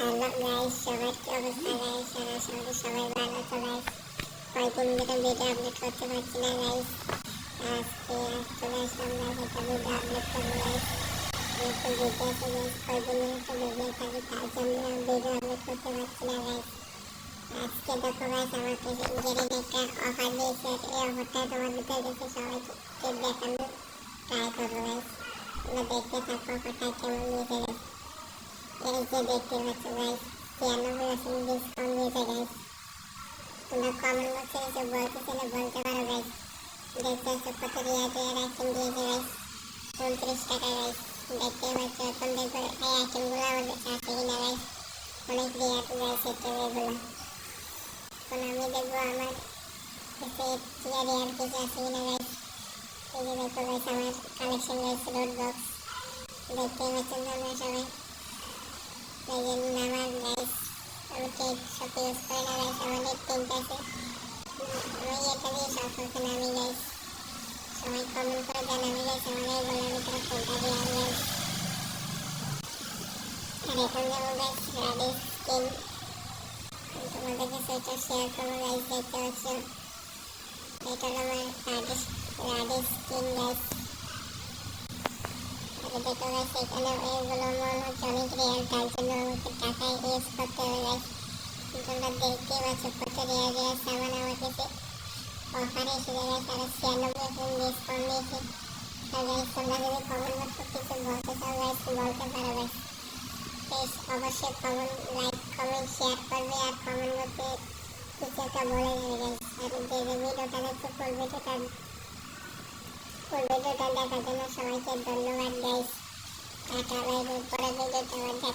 Hello guys, সবার কি অবস্থা গাইস? আশা করি সবাই ভালো আছো গাইস। কয়েকদিন ধরে ভিডিও আপলোড করতে পারছি না গাইস। আজকে চলে আসলাম গাইস, একটা ভিডিও আপলোড করবো গাইস। একটু ভিডিও আছে গাইস, কয়েকদিন একটু ভিডিও থাকি, তার জন্য ভিডিও আপলোড করতে পারছি না গাইস। আজকে দেখো গাইস, আমার কাছে ইন্টারনেট একটা অফার দিয়েছে। এই অফারটা তোমাদের কাছে সবাইকে দেখানো ট্রাই করবো গাইস। তোমরা দেখতে থাকো অফারটা কেমন দিয়েছে গাইস। এই যে দেখতে পাচ্ছ গাইস, 96% ডিসকাউন্ট দিয়েছে গাইস। তোমরা কমেন্ট বক্সে এসে বলতে চাইলে বলতে পারো গাইস। দেখতে পাচ্ছ কত রেয়ার আইটেম দিয়েছে গাইস, 29 টাকা গাইস। দেখতে পাচ্ছ এখন দেখো এই আইটেমগুলো আমাদের আছে কিনা গাইস। অনেক রেয়ার গাইস এগুলো। এখন আমি দেখবো আমার কাছে রেয়ার কিছু আছে কিনা গাইস। এই যে দেখো গাইস, আমার কালেকশন গাইস রোড বক্স। দেখতে পাচ্ছেন তোমরা সবাই। নামার গাইস, আমি টেক সব ইউজ করি না গাইস, আমাদের টেক আছে। আমি এটা দিয়ে সব করতে নামি গাইস। সবাই কমেন্ট করে জানাবে গাইস আমার এই বলার ভিতরে কোনটা দেওয়া গাইস। আর এখন যাবো গাইস রাডি স্কিন, তোমাদেরকে সেটা শেয়ার করবো গাইস। দেখতে পাচ্ছ এটা হলো আমার রাডি স্কিন গাইস। দেখো গাইস, এখানে এগুলো মনে হচ্ছে অনেক রেয়ার, তার জন্য আমাকে টাকায় ইউজ করতে হবে গাইস। তোমরা দেখতে পাচ্ছ কত রেয়ার সামান আমার কাছে অফারে এসে গাইস। আর 96% ডিসকাউন্ট দিয়েছে। আর গাইস, তোমরা যদি কমেন্ট বক্সে কিছু বলতে চাও গাইস, বলতে পারো গাইস। প্লিজ অবশ্যই লাইক কমেন্ট শেয়ার করবে, আর কমেন্ট বক্সে কিছু একটা বলে দেবে গাইস। আর যে ভিডিওটা দেখছো ফুল ভিডিওটা দেখার জন্য সবাইকে ধন্যবাদ গাইস। Tata, bye bye. পরের ভিডিওতে আবার দেখা